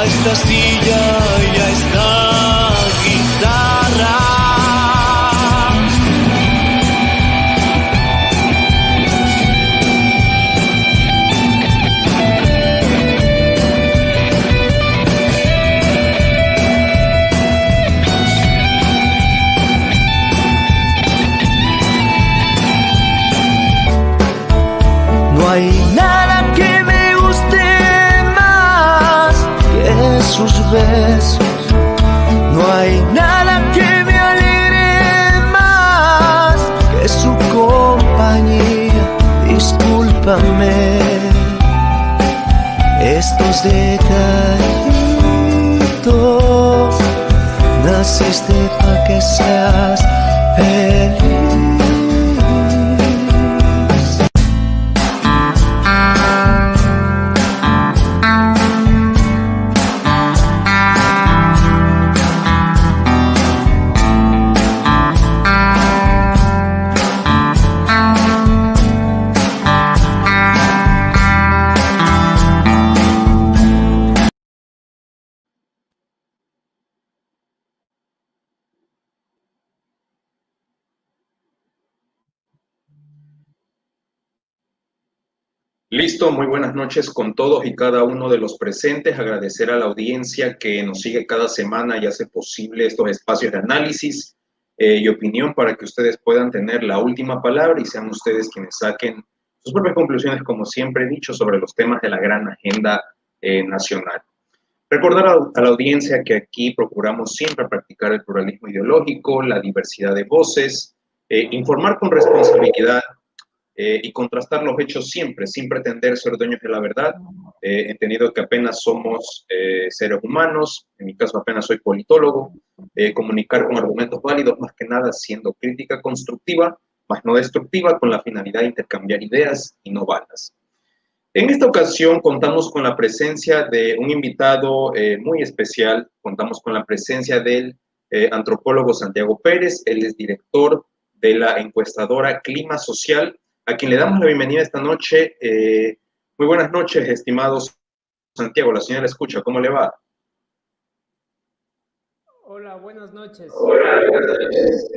a esta silla y a esta guitarra. No hay nada que me guste más que sus besos. No hay nada que me alegre más que su compañía. Discúlpame estos detallitos. Naciste pa' que seas feliz. Listo, muy buenas noches con todos y cada uno de los presentes. Agradecer a la audiencia que nos sigue cada semana y hace posible estos espacios de análisis y opinión para que ustedes puedan tener la última palabra y sean ustedes quienes saquen sus propias conclusiones, como siempre he dicho, sobre los temas de la gran agenda nacional. Recordar a la audiencia que aquí procuramos siempre practicar el pluralismo ideológico, la diversidad de voces, informar con responsabilidad, y contrastar los hechos siempre, sin pretender ser dueños de la verdad, entendido que apenas somos seres humanos, en mi caso apenas soy politólogo, comunicar con argumentos válidos, más que nada siendo crítica constructiva, más no destructiva, con la finalidad de intercambiar ideas y no balas. En esta ocasión contamos con la presencia de un invitado muy especial, contamos con la presencia del antropólogo Santiago Pérez, él es director de la encuestadora Clima Social, a quien le damos la bienvenida esta noche. Muy buenas noches, estimados Santiago, la señora escucha, ¿cómo le va? Hola, buenas noches. Hola, buenas noches.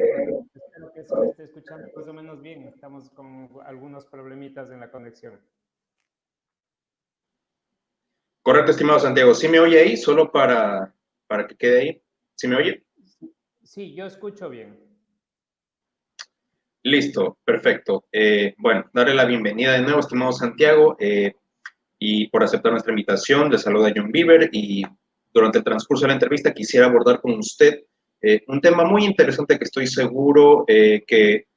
Espero que se me esté escuchando más o menos bien. Estamos con algunos problemitas en la conexión. Correcto, estimado Santiago. ¿Sí me oye ahí? Solo para que quede ahí. ¿Sí me oye? Sí, yo escucho bien. Listo, perfecto. Bueno, darle la bienvenida de nuevo, estimado Santiago, y por aceptar nuestra invitación. Le saluda John Bieber y durante el transcurso de la entrevista quisiera abordar con usted un tema muy interesante que estoy seguro que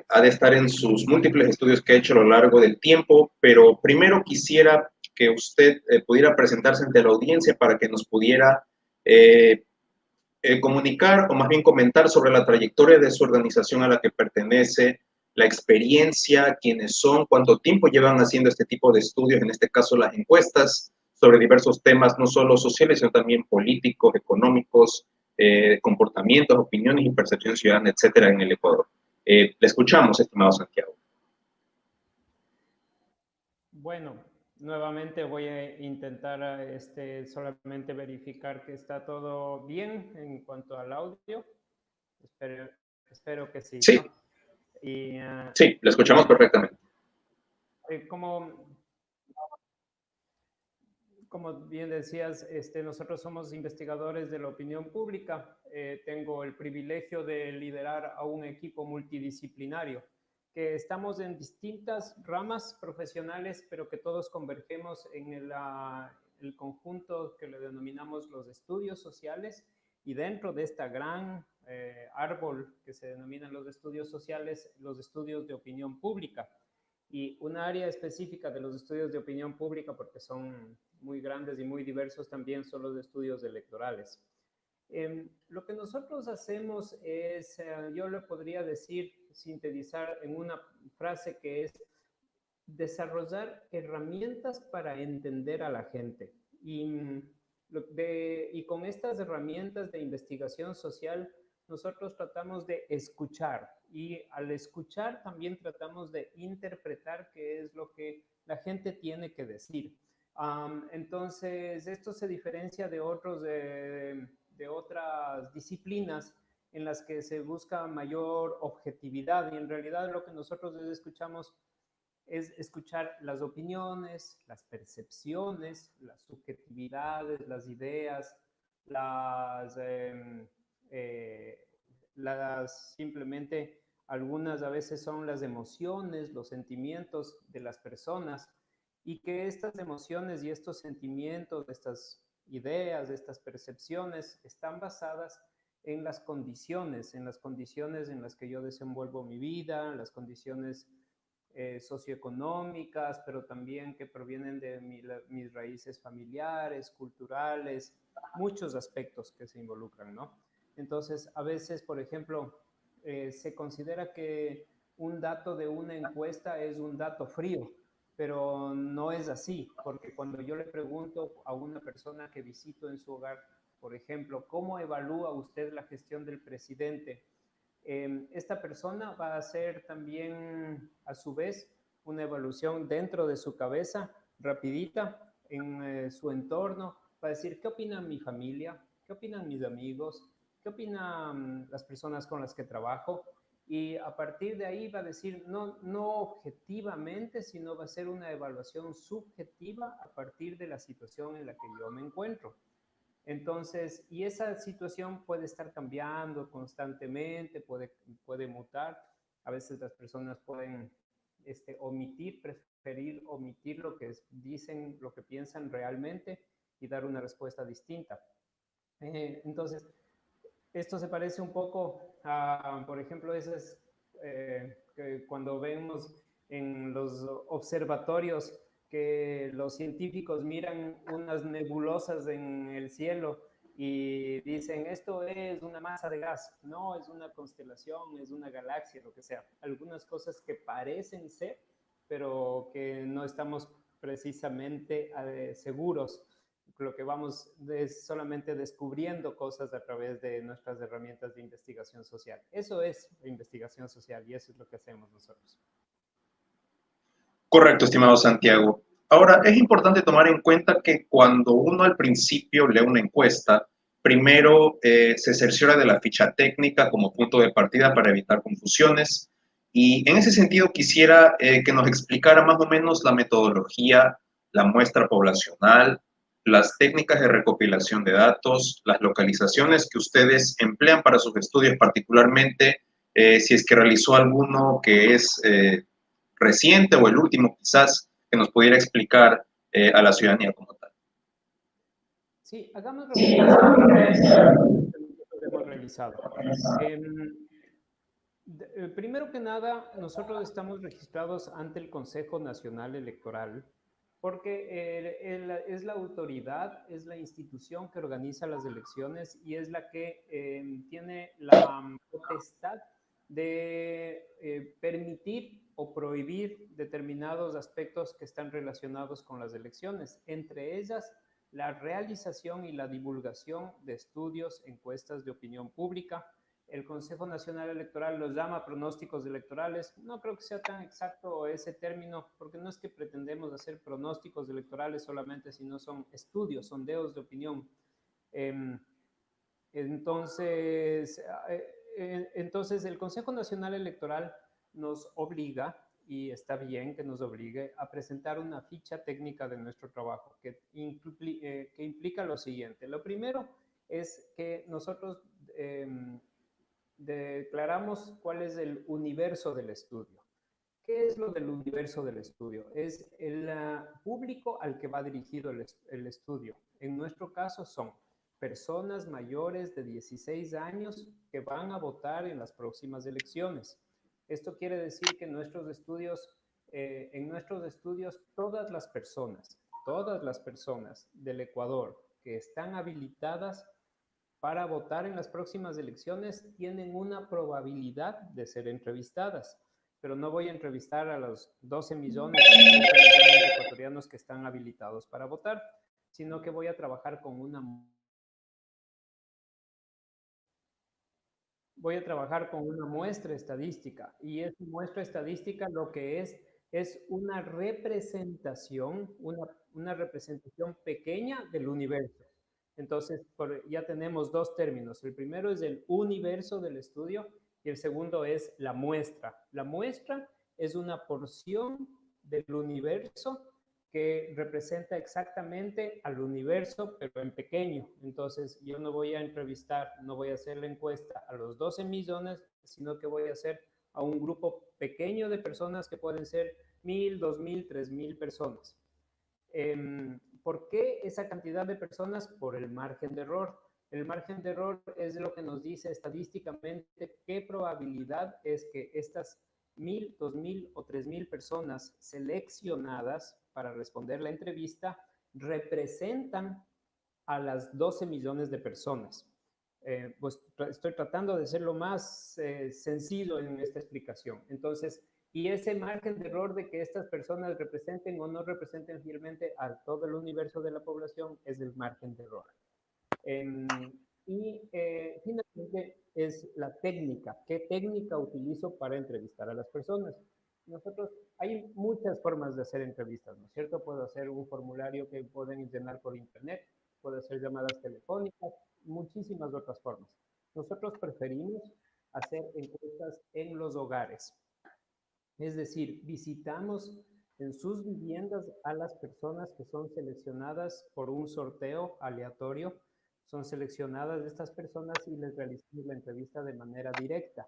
ha de estar en sus múltiples estudios que ha hecho a lo largo del tiempo, pero primero quisiera que usted pudiera presentarse ante la audiencia para que nos pudiera comunicar o más bien comentar sobre la trayectoria de su organización a la que pertenece, la experiencia, quiénes son, cuánto tiempo llevan haciendo este tipo de estudios, en este caso las encuestas, sobre diversos temas, no solo sociales, sino también políticos, económicos, comportamientos, opiniones y percepción ciudadana, etcétera, en el Ecuador. Le escuchamos, estimado Santiago. Bueno, nuevamente voy a intentar solamente verificar que está todo bien en cuanto al audio. Espero que sí, Sí, ¿no? Y, sí, le escuchamos perfectamente. Como bien decías, nosotros somos investigadores de la opinión pública. Tengo el privilegio de liderar a un equipo multidisciplinario, que estamos en distintas ramas profesionales, pero que todos convergemos en el conjunto que le denominamos los estudios sociales, y dentro de esta gran árbol que se denominan los estudios sociales, los estudios de opinión pública. Y un área específica de los estudios de opinión pública, porque son muy grandes y muy diversos también, son los estudios electorales. Lo que nosotros hacemos es, yo le podría decir, sintetizar en una frase que es desarrollar herramientas para entender a la gente. Y con estas herramientas de investigación social, nosotros tratamos de escuchar, y al escuchar también tratamos de interpretar qué es lo que la gente tiene que decir. Entonces, esto se diferencia de otras disciplinas en las que se busca mayor objetividad y en realidad lo que nosotros escuchamos es escuchar las opiniones, las percepciones, las subjetividades, las ideas, las, simplemente algunas a veces son las emociones, los sentimientos de las personas y que estas emociones y estos sentimientos, estas ideas, estas percepciones están basadas en las condiciones en las que yo desenvuelvo mi vida, en las condiciones socioeconómicas, pero también que provienen de mis raíces familiares, culturales, muchos aspectos que se involucran, ¿no? Entonces, a veces, por ejemplo, se considera que un dato de una encuesta es un dato frío, pero no es así, porque cuando yo le pregunto a una persona que visito en su hogar, por ejemplo, ¿cómo evalúa usted la gestión del presidente? Esta persona va a hacer también, a su vez, una evaluación dentro de su cabeza, rapidita, en su entorno, va a decir, ¿qué opina mi familia? ¿Qué opinan mis amigos? ¿Qué opinan las personas con las que trabajo? Y a partir de ahí va a decir, no, no objetivamente, sino va a ser una evaluación subjetiva a partir de la situación en la que yo me encuentro. Entonces, y esa situación puede estar cambiando constantemente, puede mutar. A veces las personas pueden preferir omitir lo que dicen, lo que piensan realmente y dar una respuesta distinta. Entonces, esto se parece un poco a, por ejemplo, esas que cuando vemos en los observatorios que los científicos miran unas nebulosas en el cielo y dicen, esto es una masa de gas, no, es una constelación, es una galaxia, lo que sea. Algunas cosas que parecen ser, pero que no estamos precisamente seguros. Lo que vamos es solamente descubriendo cosas a través de nuestras herramientas de investigación social. Eso es la investigación social y eso es lo que hacemos nosotros. Correcto, estimado Santiago. Ahora, es importante tomar en cuenta que cuando uno al principio lee una encuesta, primero se cerciora de la ficha técnica como punto de partida para evitar confusiones. Y en ese sentido quisiera que nos explicara más o menos la metodología, la muestra poblacional, las técnicas de recopilación de datos, las localizaciones que ustedes emplean para sus estudios, particularmente si es que realizó alguno que es reciente o el último quizás que nos pudiera explicar a la ciudadanía como tal. Sí, hagamos referencia a lo que nosotros hemos realizado. Primero que nada, nosotros estamos registrados ante el Consejo Nacional Electoral porque es la autoridad, es la institución que organiza las elecciones y es la que tiene la potestad de permitir o prohibir determinados aspectos que están relacionados con las elecciones, entre ellas la realización y la divulgación de estudios, encuestas de opinión pública. El Consejo Nacional Electoral los llama pronósticos electorales. No creo que sea tan exacto ese término, porque no es que pretendemos hacer pronósticos electorales solamente, sino son estudios, sondeos de opinión. Entonces, entonces, el Consejo Nacional Electoral nos obliga, y está bien que nos obligue, a presentar una ficha técnica de nuestro trabajo que implica lo siguiente. Lo primero es que nosotros declaramos cuál es el universo del estudio. ¿Qué es lo del universo del estudio? Es el público al que va dirigido el estudio. En nuestro caso son personas mayores de 16 años que van a votar en las próximas elecciones. Esto quiere decir que en nuestros estudios todas las personas del Ecuador que están habilitadas para votar en las próximas elecciones tienen una probabilidad de ser entrevistadas, pero no voy a entrevistar a los 12 millones o 13 millones de ecuatorianos que están habilitados para votar, sino que voy a trabajar con una muestra estadística y esa muestra estadística lo que es es una representación, una representación pequeña del universo. Entonces, ya tenemos dos términos. El primero es el universo del estudio y el segundo es la muestra. La muestra es una porción del universo que representa exactamente al universo, pero en pequeño. Entonces, yo no voy a entrevistar, no voy a hacer la encuesta a los 12 millones, sino que voy a hacer a un grupo pequeño de personas que pueden ser 1,000, 2,000, 3,000 personas. ¿Por qué esa cantidad de personas? Por el margen de error. El margen de error es lo que nos dice estadísticamente qué probabilidad es que estas 1,000, 2,000 o 3,000 personas seleccionadas para responder la entrevista representan a las 12 millones de personas. Pues estoy tratando de ser lo más sencillo en esta explicación. Entonces, y ese margen de error de que estas personas representen o no representen fielmente a todo el universo de la población es el margen de error. Finalmente es la técnica. ¿Qué técnica utilizo para entrevistar a las personas? Hay muchas formas de hacer entrevistas, ¿no es cierto? Puedo hacer un formulario que pueden llenar por internet, puedo hacer llamadas telefónicas, muchísimas otras formas. Nosotros preferimos hacer encuestas en los hogares. Es decir, visitamos en sus viviendas a las personas que son seleccionadas por un sorteo aleatorio. Son seleccionadas estas personas y les realizamos la entrevista de manera directa.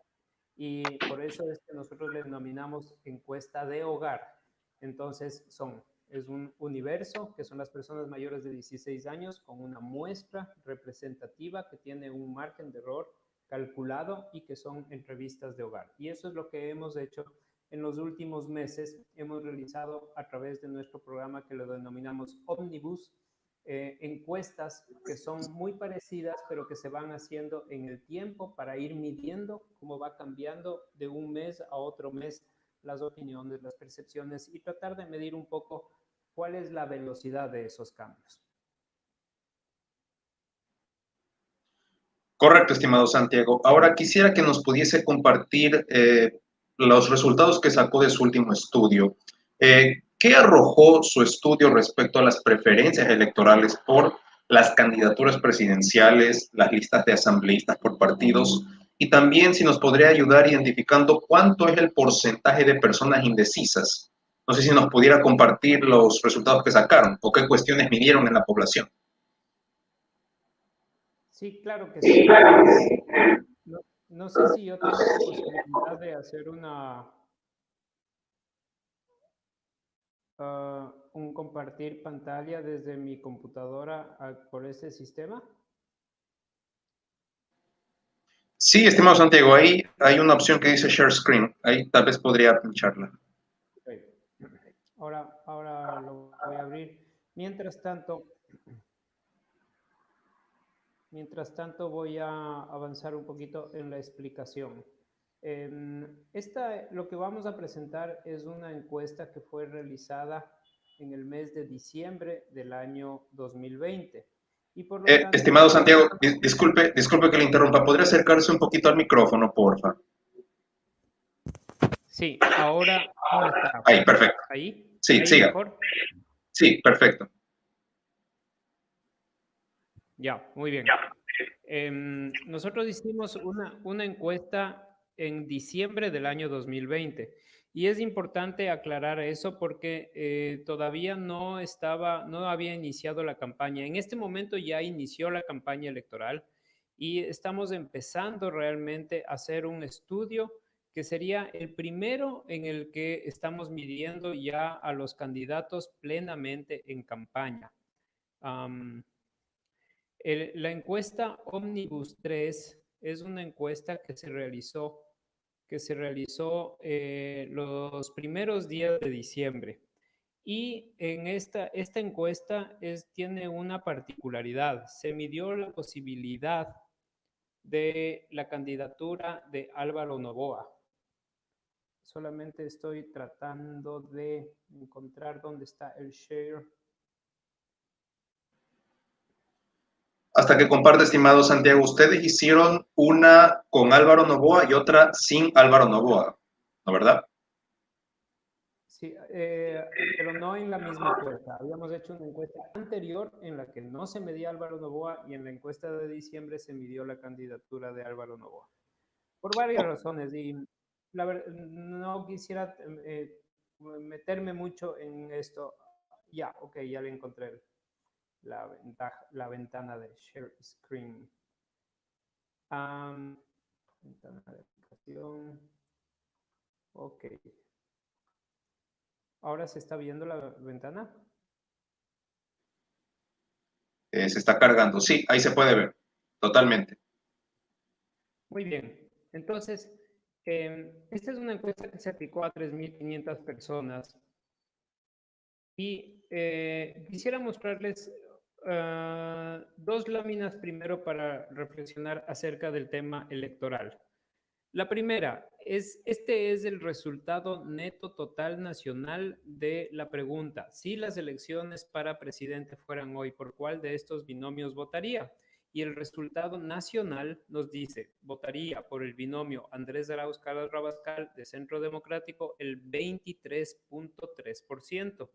Y por eso es que nosotros le denominamos encuesta de hogar. Entonces, es un universo, que son las personas mayores de 16 años, con una muestra representativa que tiene un margen de error calculado y que son entrevistas de hogar. Y eso es lo que hemos hecho en los últimos meses. Hemos realizado a través de nuestro programa que lo denominamos Omnibus, encuestas que son muy parecidas, pero que se van haciendo en el tiempo para ir midiendo cómo va cambiando de un mes a otro mes las opiniones, las percepciones y tratar de medir un poco cuál es la velocidad de esos cambios. Correcto, estimado Santiago. Ahora quisiera que nos pudiese compartir los resultados que sacó de su último estudio. ¿Qué arrojó su estudio respecto a las preferencias electorales por las candidaturas presidenciales, las listas de asambleístas por partidos? Y también si nos podría ayudar identificando cuánto es el porcentaje de personas indecisas. No sé si nos pudiera compartir los resultados que sacaron o qué cuestiones midieron en la población. Sí, claro que sí. No sé si yo tengo la posibilidad de hacer un compartir pantalla desde mi computadora por este sistema. Sí, estimado Santiago, ahí hay una opción que dice Share Screen. Ahí tal vez podría pincharla. Okay. Ahora lo voy a abrir. Mientras tanto voy a avanzar un poquito en la explicación. Lo que vamos a presentar es una encuesta que fue realizada en el mes de diciembre del año 2020. Y por lo tanto, estimado Santiago, disculpe que le interrumpa. ¿Podría acercarse un poquito al micrófono, porfa? Sí, ahora ¿cómo está? Ahí, perfecto. ¿Ahí? Sí, ¿Ahí siga. mejor? Sí, perfecto. Ya, muy bien. Nosotros hicimos una encuesta en diciembre del año 2020 y es importante aclarar eso porque todavía no había iniciado la campaña. En este momento ya inició la campaña electoral y estamos empezando realmente a hacer un estudio que sería el primero en el que estamos midiendo ya a los candidatos plenamente en campaña. La encuesta Omnibus 3 es una encuesta que se realizó los primeros días de diciembre. Y en esta encuesta tiene una particularidad. Se midió la posibilidad de la candidatura de Álvaro Noboa. Solamente estoy tratando de encontrar dónde está el share. Hasta que comparte, estimado Santiago, ustedes hicieron una con Álvaro Noboa y otra sin Álvaro Noboa, ¿no verdad? Sí, pero no en la misma encuesta. Habíamos hecho una encuesta anterior en la que no se medía Álvaro Noboa y en la encuesta de diciembre se midió la candidatura de Álvaro Noboa. Por varias razones y no quisiera meterme mucho en esto. Ya, ok, ya le encontré la ventana de Share Screen. Ventana de aplicación. Ok. ¿Ahora se está viendo la ventana? Se está cargando. Sí, ahí se puede ver. Totalmente. Muy bien. Entonces, esta es una encuesta que se aplicó a 3.500 personas y quisiera mostrarles dos láminas primero para reflexionar acerca del tema electoral. La primera este es el resultado neto total nacional de la pregunta. Si las elecciones para presidente fueran hoy, ¿por cuál de estos binomios votaría? Y el resultado nacional nos dice, votaría por el binomio Andrés Arauz Carlos Rabascal de Centro Democrático el 23.3%,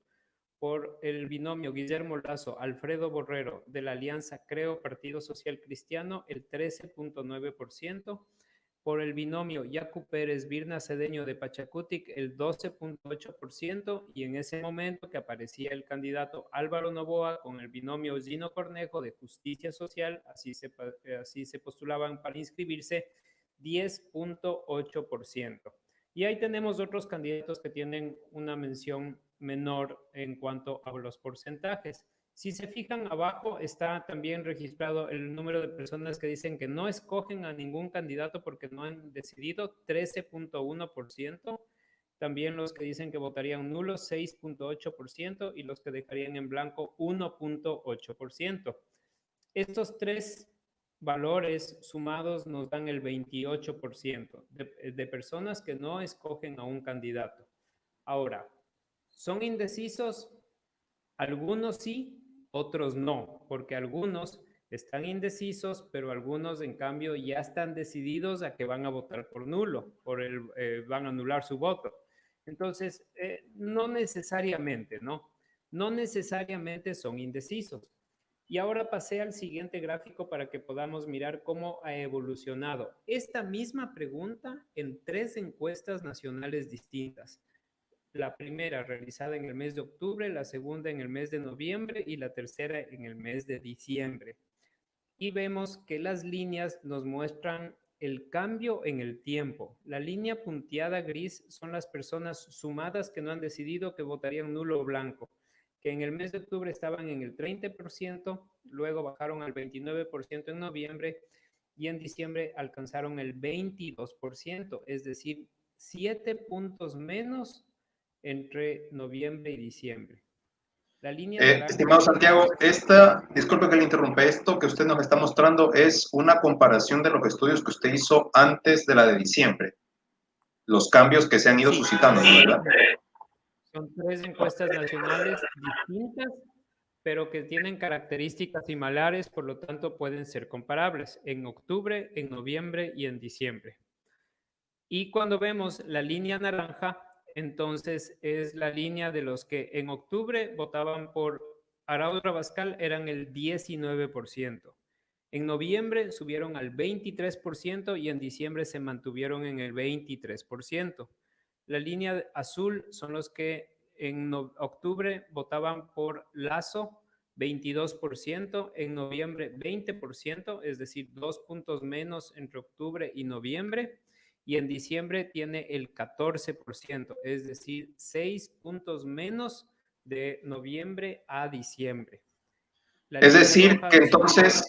por el binomio Guillermo Lasso Alfredo Borrero de la Alianza Creo Partido Social Cristiano el 13.9%, por el binomio Yacu Pérez Virna Cedeño de Pachacutic el 12.8%, y en ese momento que aparecía el candidato Álvaro Noboa con el binomio Gino Cornejo de Justicia Social, así se postulaban para inscribirse, 10.8%. Y ahí tenemos otros candidatos que tienen una mención menor en cuanto a los porcentajes. Si se fijan abajo, está también registrado el número de personas que dicen que no escogen a ningún candidato porque no han decidido, 13.1%. También los que dicen que votarían nulo, 6.8%, y los que dejarían en blanco, 1.8%. Estos tres valores sumados nos dan el 28% de personas que no escogen a un candidato. Ahora, ¿son indecisos? Algunos sí, otros no, porque algunos están indecisos, pero algunos en cambio ya están decididos a que van a votar por nulo, van a anular su voto. Entonces, no necesariamente, ¿no? No necesariamente son indecisos. Y ahora pasé al siguiente gráfico para que podamos mirar cómo ha evolucionado esta misma pregunta en 3 encuestas nacionales distintas. La primera realizada en el mes de octubre, la segunda en el mes de noviembre y la tercera en el mes de diciembre. Y vemos que las líneas nos muestran el cambio en el tiempo. La línea punteada gris son las personas sumadas que no han decidido que votarían nulo o blanco, que en el mes de octubre estaban en el 30%, luego bajaron al 29% en noviembre y en diciembre alcanzaron el 22%, es decir, 7 puntos menos entre noviembre y diciembre. La línea naranja. Estimado Santiago, disculpe que le interrumpa, esto que usted nos está mostrando es una comparación de los estudios que usted hizo antes de la de diciembre, los cambios que se han ido suscitando, ¿verdad? Son 3 encuestas nacionales distintas, pero que tienen características similares, por lo tanto pueden ser comparables en octubre, en noviembre y en diciembre. Y cuando vemos la línea naranja, entonces es la línea de los que en octubre votaban por Arauz Rabascal, eran el 19%. En noviembre subieron al 23% y en diciembre se mantuvieron en el 23%. La línea azul son los que en octubre votaban por Lasso, 22%, en noviembre 20%, es decir, 2 puntos menos entre octubre y noviembre, y en diciembre tiene el 14%, es decir, 6 puntos menos de noviembre a diciembre. Es decir, que entonces,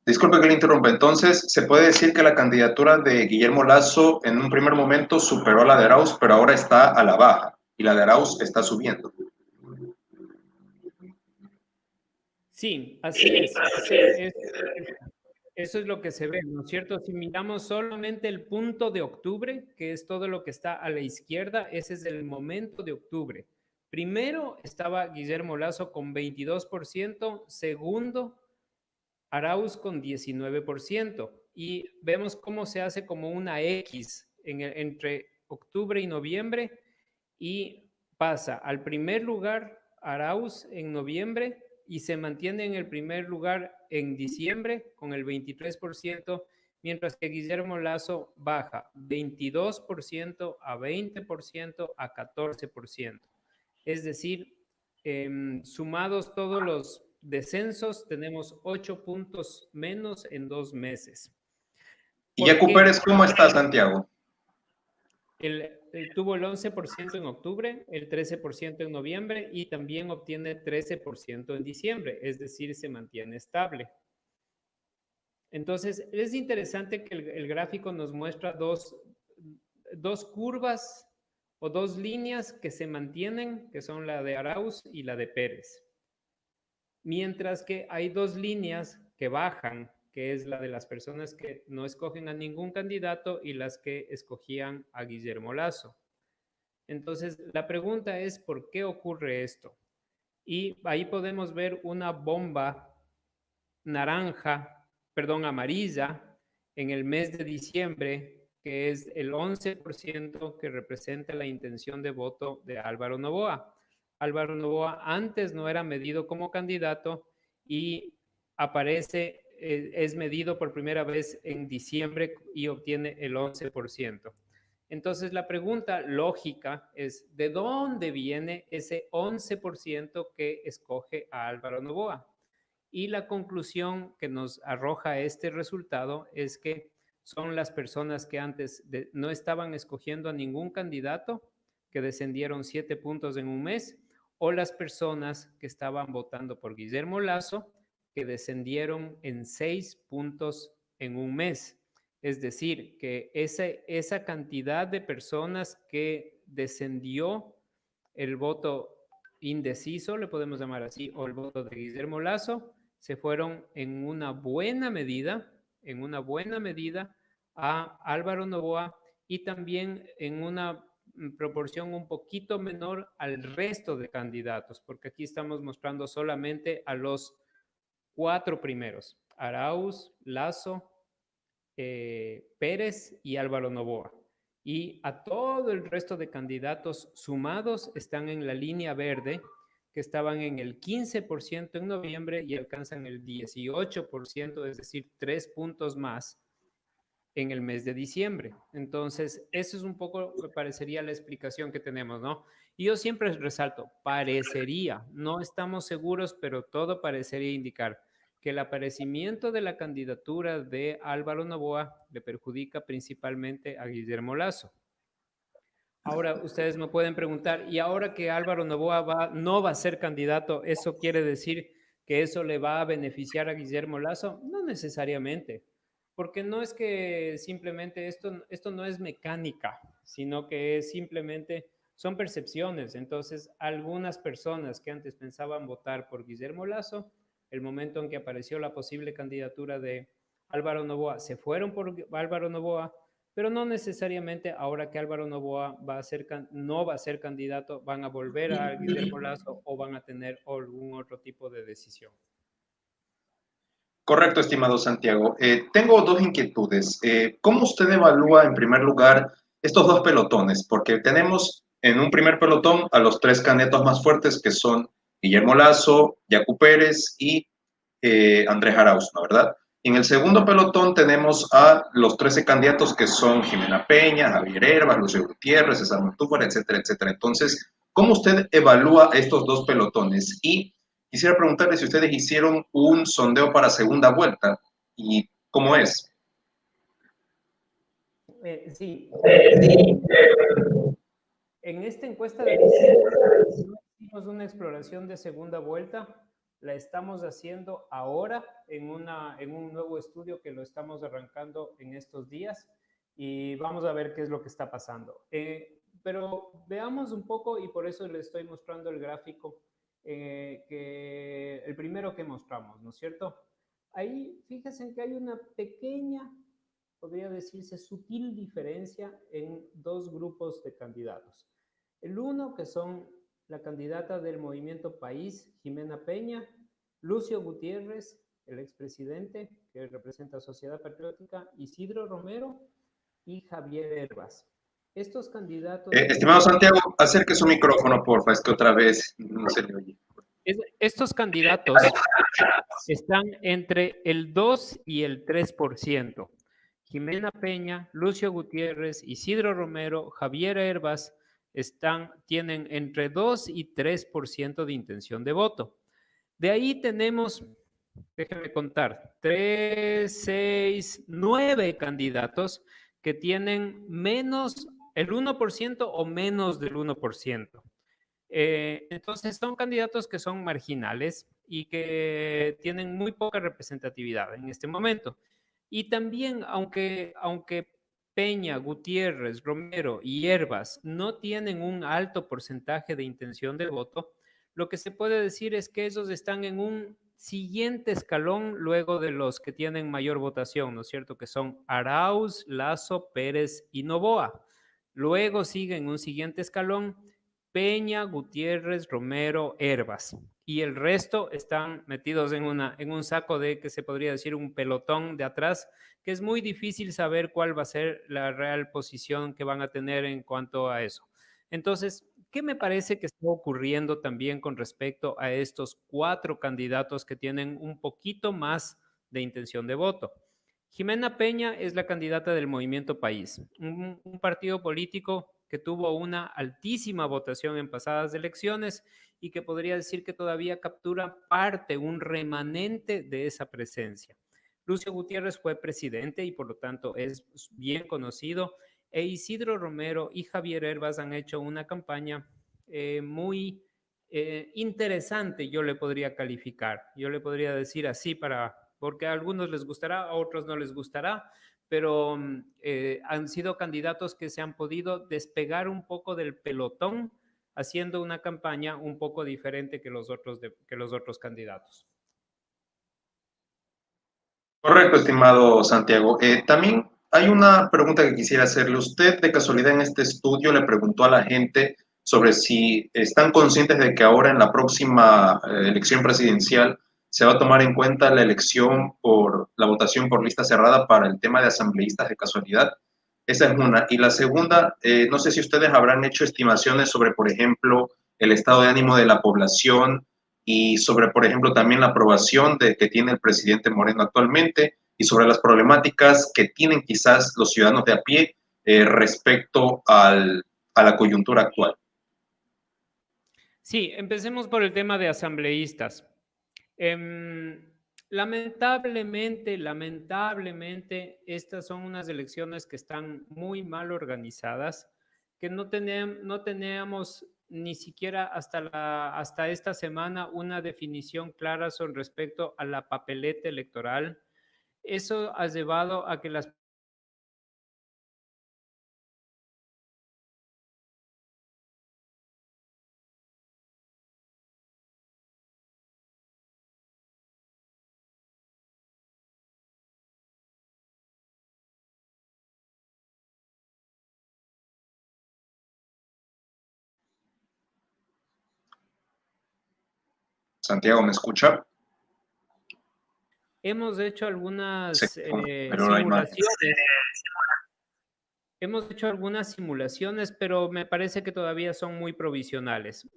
disculpe que le interrumpa, entonces se puede decir que la candidatura de Guillermo Lasso en un primer momento superó a la de Arauz, pero ahora está a la baja y la de Arauz está subiendo. Sí, así es. Eso es lo que se ve, ¿no es cierto? Si miramos solamente el punto de octubre, que es todo lo que está a la izquierda, ese es el momento de octubre. Primero estaba Guillermo Lasso con 22%, segundo Arauz con 19%, y vemos cómo se hace como una X entre octubre y noviembre, y pasa al primer lugar Arauz en noviembre y se mantiene en el primer lugar en diciembre con el 23%, mientras que Guillermo Lasso baja 22% a 20% a 14%. Es decir, sumados todos los descensos, tenemos 8 puntos menos en 2 meses. Y ¿Por Yacu qué? Pérez, ¿cómo está, Santiago? Tuvo el 11% en octubre, el 13% en noviembre y también obtiene 13% en diciembre, es decir, se mantiene estable. Entonces, es interesante que el gráfico nos muestra dos curvas o dos líneas que se mantienen, que son la de Arauz y la de Pérez. Mientras que hay dos líneas que bajan, que es la de las personas que no escogen a ningún candidato y las que escogían a Guillermo Lasso. Entonces, la pregunta es, ¿por qué ocurre esto? Y ahí podemos ver una bomba amarilla, en el mes de diciembre, que es el 11% que representa la intención de voto de Álvaro Noboa. Álvaro Noboa antes no era medido como candidato y aparece, es medido por primera vez en diciembre y obtiene el 11%. Entonces la pregunta lógica es, ¿de dónde viene ese 11% que escoge a Álvaro Noboa? Y la conclusión que nos arroja este resultado es que son las personas que antes no estaban escogiendo a ningún candidato, que descendieron 7 puntos en un mes, o las personas que estaban votando por Guillermo Lasso, que descendieron en 6 puntos en un mes. Es decir, que esa cantidad de personas que descendió el voto indeciso, le podemos llamar así, o el voto de Guillermo Lasso, se fueron en una buena medida a Álvaro Noboa y también en una proporción un poquito menor al resto de candidatos, porque aquí estamos mostrando solamente a los 4 primeros, Arauz, Lasso, Pérez y Álvaro Noboa. Y a todo el resto de candidatos sumados están en la línea verde, que estaban en el 15% en noviembre y alcanzan el 18%, es decir, 3 puntos más en el mes de diciembre. Entonces, eso es un poco, me parecería la explicación que tenemos, ¿no? Y yo siempre resalto, parecería, no estamos seguros, pero todo parecería indicar que el aparecimiento de la candidatura de Álvaro Noboa le perjudica principalmente a Guillermo Lasso. Ahora ustedes me pueden preguntar, ¿y ahora que Álvaro Noboa no va a ser candidato, eso quiere decir que eso le va a beneficiar a Guillermo Lasso? No necesariamente, porque no es que simplemente esto no es mecánica, sino que es simplemente, son percepciones. Entonces, algunas personas que antes pensaban votar por Guillermo Lasso, el momento en que apareció la posible candidatura de Álvaro Noboa, se fueron por Álvaro Noboa, pero no necesariamente ahora que Álvaro Noboa no va a ser candidato, van a volver a Guillermo Lasso o van a tener algún otro tipo de decisión. Correcto, estimado Santiago. Tengo dos inquietudes. ¿Cómo usted evalúa, en primer lugar, estos dos pelotones? Porque tenemos en un primer pelotón a los tres candidatos más fuertes, que son Guillermo Lasso, Yacu Pérez y Andrés Arauz, ¿no? ¿Verdad? En el segundo pelotón tenemos a los 13 candidatos que son Jimena Peña, Javier Herbas, Lucio Gutiérrez, César Montúfar, etcétera, etcétera. Entonces, ¿cómo usted evalúa estos dos pelotones? Y quisiera preguntarle si ustedes hicieron un sondeo para segunda vuelta y cómo es. Sí, en esta encuesta de diciembre no hicimos una exploración de segunda vuelta, la estamos haciendo ahora en un nuevo estudio que lo estamos arrancando en estos días y vamos a ver qué es lo que está pasando. Pero veamos un poco y por eso les estoy mostrando el gráfico, el primero que mostramos, ¿no es cierto? Ahí fíjense que hay una pequeña, podría decirse, sutil diferencia en dos grupos de candidatos. El uno, que son la candidata del Movimiento País, Jimena Peña, Lucio Gutiérrez, el expresidente que representa Sociedad Patriótica, Isidro Romero y Javier Herbas. Estos candidatos... Estimado Santiago, acerque su micrófono, porfa, es que otra vez no se le oye. Estos candidatos están entre el 2 y el 3%. Jimena Peña, Lucio Gutiérrez, Isidro Romero, Javier Herbas tienen entre 2 y 3% de intención de voto. De ahí tenemos, déjenme contar, 3, 6, 9 candidatos que tienen menos el 1% o menos del 1%. Entonces son candidatos que son marginales y que tienen muy poca representatividad en este momento. Y también, aunque Peña, Gutiérrez, Romero y Herbas no tienen un alto porcentaje de intención de voto, lo que se puede decir es que esos están en un siguiente escalón luego de los que tienen mayor votación, ¿no es cierto? Que son Arauz, Lazo, Pérez y Novoa. Luego siguen un siguiente escalón Peña, Gutiérrez, Romero, Herbas. Y el resto están metidos en un saco de, que se podría decir, un pelotón de atrás, que es muy difícil saber cuál va a ser la real posición que van a tener en cuanto a eso. Entonces, ¿qué me parece que está ocurriendo también con respecto a estos 4 candidatos que tienen un poquito más de intención de voto? Jimena Peña es la candidata del Movimiento País, un partido político que tuvo una altísima votación en pasadas elecciones y que podría decir que todavía captura parte, un remanente de esa presencia. Lucio Gutiérrez fue presidente y por lo tanto es bien conocido, e Isidro Romero y Javier Herbas han hecho una campaña muy interesante, yo le podría calificar, yo le podría decir así porque a algunos les gustará, a otros no les gustará, pero han sido candidatos que se han podido despegar un poco del pelotón haciendo una campaña un poco diferente que los otros candidatos. Correcto, estimado Santiago. También hay una pregunta que quisiera hacerle. ¿Usted de casualidad en este estudio le preguntó a la gente sobre si están conscientes de que ahora en la próxima elección presidencial se va a tomar en cuenta la elección por la votación por lista cerrada para el tema de asambleístas de casualidad? Esa es una. Y la segunda, no sé si ustedes habrán hecho estimaciones sobre, por ejemplo, el estado de ánimo de la población y sobre, por ejemplo, también la aprobación que tiene el presidente Moreno actualmente y sobre las problemáticas que tienen quizás los ciudadanos de a pie respecto a la coyuntura actual. Sí, empecemos por el tema de asambleístas. Lamentablemente, estas son unas elecciones que están muy mal organizadas, que no teníamos ni siquiera hasta esta semana una definición clara con respecto a la papeleta electoral. Eso ha llevado a que las Santiago, ¿me escucha? hemos hecho Sí, algunas pero no hay más. simulaciones. Hemos hecho algunas simulaciones, pero me parece que todavía son muy provisionales.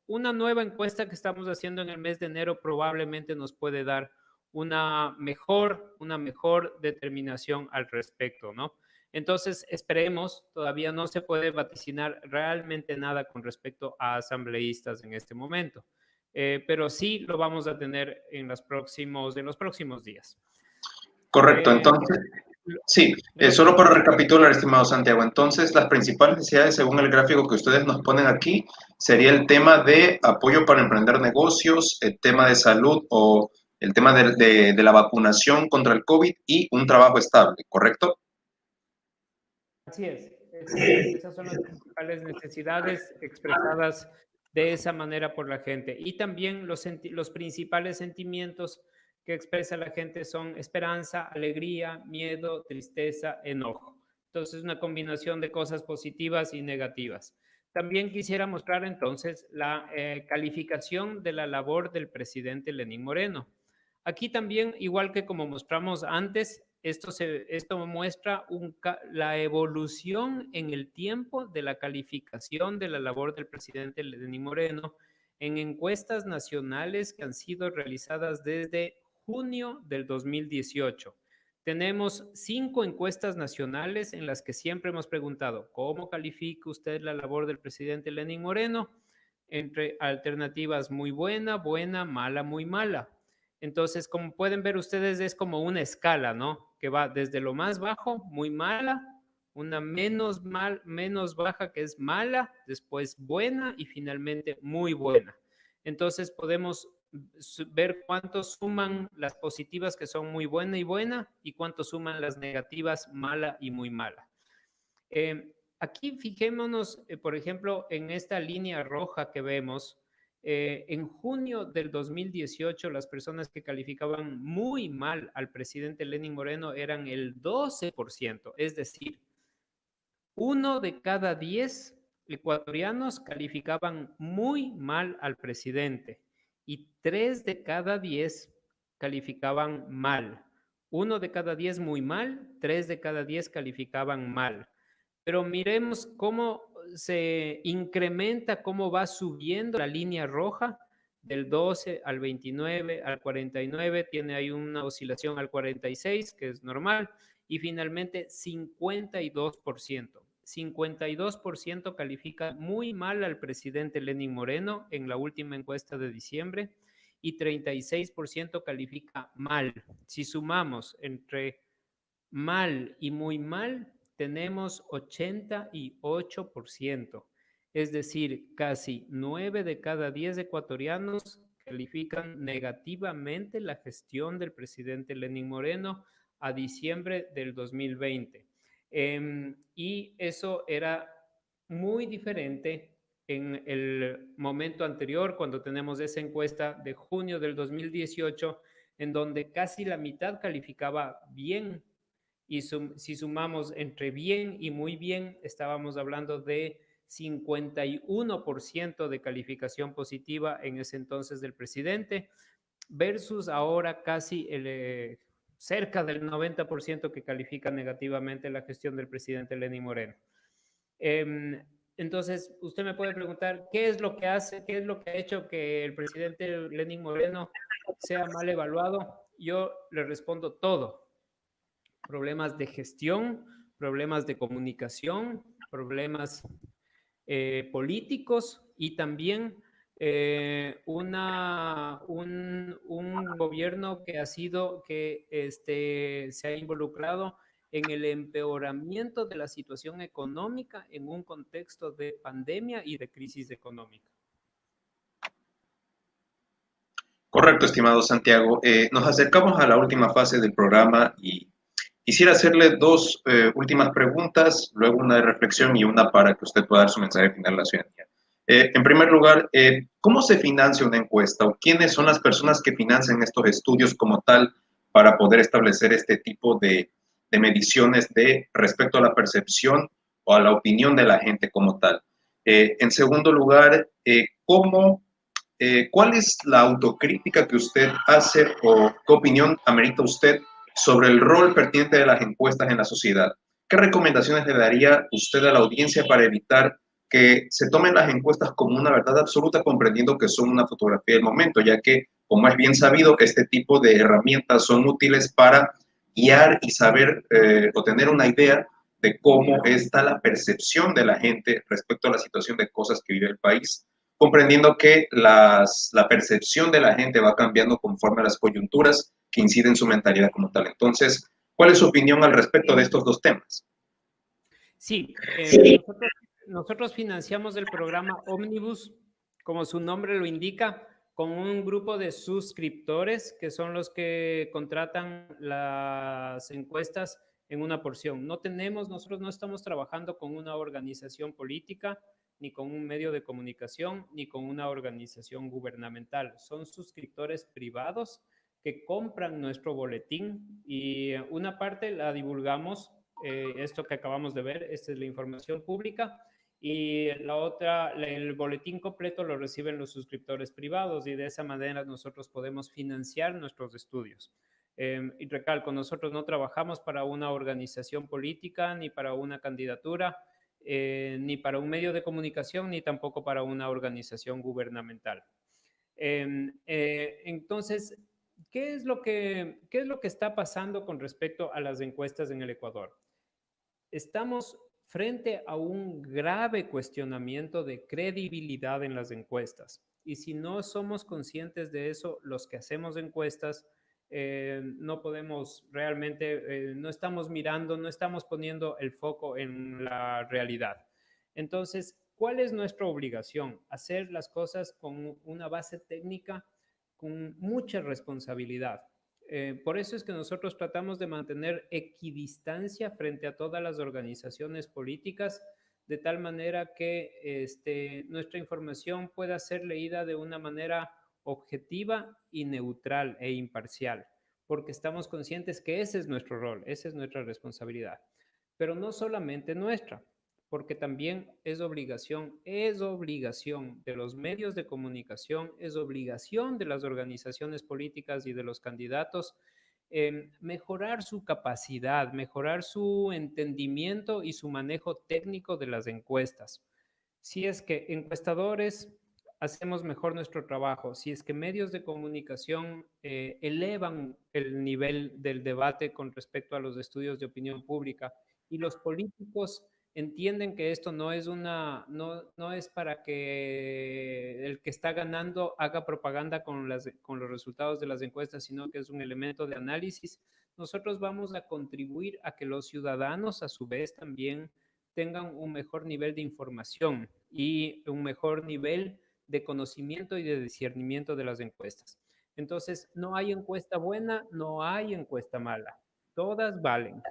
Una nueva encuesta que estamos haciendo en el mes de enero probablemente nos puede dar una mejor determinación al respecto, ¿no? Entonces, esperemos, todavía no se puede vaticinar realmente nada con respecto a asambleístas en este momento, pero sí lo vamos a tener en los próximos días. Correcto, entonces, sí, solo para recapitular, estimado Santiago, entonces las principales necesidades según el gráfico que ustedes nos ponen aquí sería el tema de apoyo para emprender negocios, el tema de salud o el tema de la vacunación contra el COVID y un trabajo estable, ¿correcto? Así es. Esas son las principales necesidades expresadas de esa manera por la gente. Y también los principales sentimientos que expresa la gente son esperanza, alegría, miedo, tristeza, enojo. Entonces, una combinación de cosas positivas y negativas. También quisiera mostrar entonces la calificación de la labor del presidente Lenín Moreno. Aquí también, igual que como mostramos antes, esto muestra la evolución en el tiempo de la calificación de la labor del presidente Lenín Moreno en encuestas nacionales que han sido realizadas desde junio del 2018. Tenemos 5 encuestas nacionales en las que siempre hemos preguntado, ¿cómo califica usted la labor del presidente Lenín Moreno? Entre alternativas muy buena, buena, mala, muy mala. Entonces, como pueden ver ustedes, es como una escala, ¿no? Que va desde lo más bajo, muy mala, una menos baja, que es mala, después buena y finalmente muy buena. Entonces, podemos ver cuánto suman las positivas, que son muy buena y buena, y cuánto suman las negativas, mala y muy mala. Aquí fijémonos, por ejemplo, en esta línea roja que vemos. En junio del 2018, las personas que calificaban muy mal al presidente Lenín Moreno eran el 12%, es decir, 1 de cada 10 ecuatorianos calificaban muy mal al presidente y 3 de cada 10 calificaban mal. 1 de cada 10 muy mal, 3 de cada 10 calificaban mal. Pero miremos cómo se incrementa, cómo va subiendo la línea roja del 12 al 29, al 49, tiene ahí una oscilación al 46, que es normal, y finalmente 52%. 52% califica muy mal al presidente Lenín Moreno en la última encuesta de diciembre y 36% califica mal. Si sumamos entre mal y muy mal, tenemos 88%. Es decir, casi 9 de cada 10 ecuatorianos califican negativamente la gestión del presidente Lenín Moreno a diciembre del 2020. Y eso era muy diferente en el momento anterior, cuando tenemos esa encuesta de junio del 2018, en donde casi la mitad calificaba bien y si sumamos entre bien y muy bien, estábamos hablando de 51% de calificación positiva en ese entonces del presidente, versus ahora casi cerca del 90% que califica negativamente la gestión del presidente Lenín Moreno. Entonces, usted me puede preguntar, ¿qué es lo que ha hecho que el presidente Lenín Moreno sea mal evaluado? Yo le respondo todo. Problemas de gestión, problemas de comunicación, problemas políticos y también un gobierno que se ha involucrado en el empeoramiento de la situación económica en un contexto de pandemia y de crisis económica. Correcto, estimado Santiago. Nos acercamos a la última fase del programa y quisiera hacerle dos últimas preguntas, luego una de reflexión y una para que usted pueda dar su mensaje final a la ciudadanía. En primer lugar, ¿cómo se financia una encuesta o quiénes son las personas que financian estos estudios como tal para poder establecer este tipo de mediciones respecto a la percepción o a la opinión de la gente como tal? En segundo lugar, ¿cuál es la autocrítica que usted hace o qué opinión amerita usted sobre el rol pertinente de las encuestas en la sociedad? ¿Qué recomendaciones le daría usted a la audiencia para evitar que se tomen las encuestas como una verdad absoluta, comprendiendo que son una fotografía del momento, ya que, como es bien sabido, este tipo de herramientas son útiles para guiar y saber o tener una idea de cómo está la percepción de la gente respecto a la situación de cosas que vive el país, comprendiendo que la percepción de la gente va cambiando conforme a las coyunturas que inciden en su mentalidad como tal. Entonces, ¿cuál es su opinión al respecto de estos dos temas? Sí, nosotros financiamos el programa Omnibus, como su nombre lo indica, con un grupo de suscriptores que son los que contratan las encuestas en una porción. Nosotros no estamos trabajando con una organización política, ni con un medio de comunicación, ni con una organización gubernamental. Son suscriptores privados que compran nuestro boletín y una parte la divulgamos, esto que acabamos de ver, esta es la información pública, y la otra, el boletín completo lo reciben los suscriptores privados y de esa manera nosotros podemos financiar nuestros estudios. Y recalco, nosotros no trabajamos para una organización política, ni para una candidatura, ni para un medio de comunicación, ni tampoco para una organización gubernamental. Entonces, ¿qué es lo que está pasando con respecto a las encuestas en el Ecuador? Estamos frente a un grave cuestionamiento de credibilidad en las encuestas. Y si no somos conscientes de eso, los que hacemos encuestas, no podemos realmente, no estamos mirando, no estamos poniendo el foco en la realidad. Entonces, ¿cuál es nuestra obligación? Hacer las cosas con una base técnica, con mucha responsabilidad. Por eso es que nosotros tratamos de mantener equidistancia frente a todas las organizaciones políticas, de tal manera que nuestra información pueda ser leída de una manera objetiva y neutral e imparcial, porque estamos conscientes que ese es nuestro rol, esa es nuestra responsabilidad. Pero no solamente nuestra, porque también es obligación de los medios de comunicación, es obligación de las organizaciones políticas y de los candidatos mejorar su capacidad, mejorar su entendimiento y su manejo técnico de las encuestas. Si es que encuestadores hacemos mejor nuestro trabajo, si es que medios de comunicación elevan el nivel del debate con respecto a los estudios de opinión pública y los políticos entienden que esto no es para que el que está ganando haga propaganda con los resultados de las encuestas, sino que es un elemento de análisis, nosotros vamos a contribuir a que los ciudadanos a su vez también tengan un mejor nivel de información y un mejor nivel de conocimiento y de discernimiento de las encuestas. Entonces, no hay encuesta buena, no hay encuesta mala. Todas valen,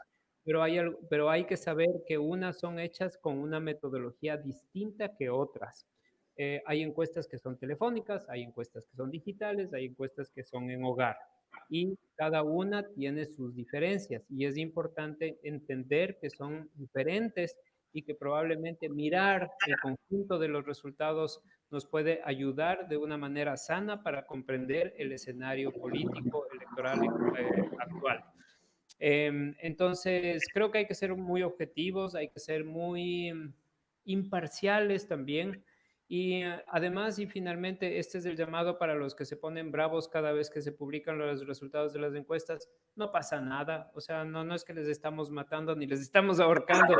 pero hay que saber que unas son hechas con una metodología distinta que otras. Hay encuestas que son telefónicas, hay encuestas que son digitales, hay encuestas que son en hogar. Y cada una tiene sus diferencias y es importante entender que son diferentes y que probablemente mirar el conjunto de los resultados nos puede ayudar de una manera sana para comprender el escenario político electoral actual. Entonces, creo que hay que ser muy objetivos, hay que ser muy imparciales también. Y además, y finalmente, este es el llamado para los que se ponen bravos cada vez que se publican los resultados de las encuestas. No pasa nada, o sea, no es que les estamos matando ni les estamos ahorcando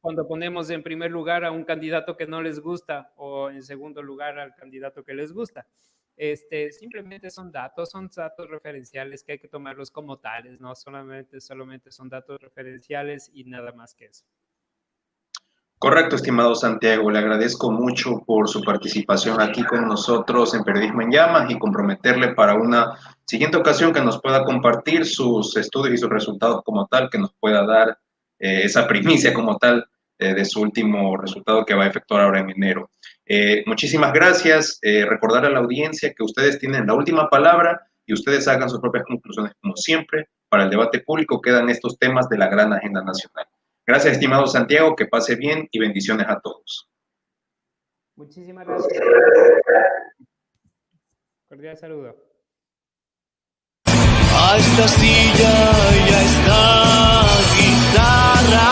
cuando ponemos en primer lugar a un candidato que no les gusta o en segundo lugar al candidato que les gusta. Simplemente son datos referenciales que hay que tomarlos como tales, no solamente son datos referenciales y nada más que eso. Correcto, estimado Santiago. Le agradezco mucho por su participación aquí con nosotros en Periodismo en Llamas y comprometerle para una siguiente ocasión que nos pueda compartir sus estudios y sus resultados como tal, que nos pueda dar esa primicia como tal de su último resultado que va a efectuar ahora en enero. Muchísimas gracias. Recordar a la audiencia que ustedes tienen la última palabra y ustedes hagan sus propias conclusiones. Como siempre, para el debate público quedan estos temas de la gran agenda nacional. Gracias, estimado Santiago, que pase bien y bendiciones a todos. Muchísimas gracias. Cordial saludo. A esta silla y a esta guitarra.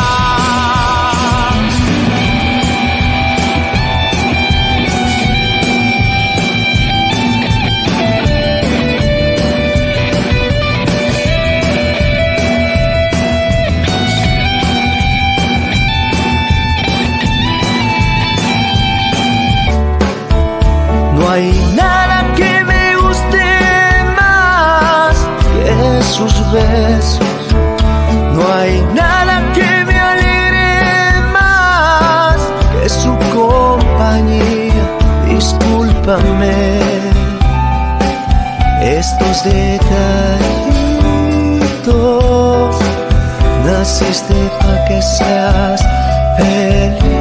No hay nada que me guste más que sus besos. No hay nada que me alegre más que su compañía. Discúlpame estos detallitos. Naciste pa' que seas feliz.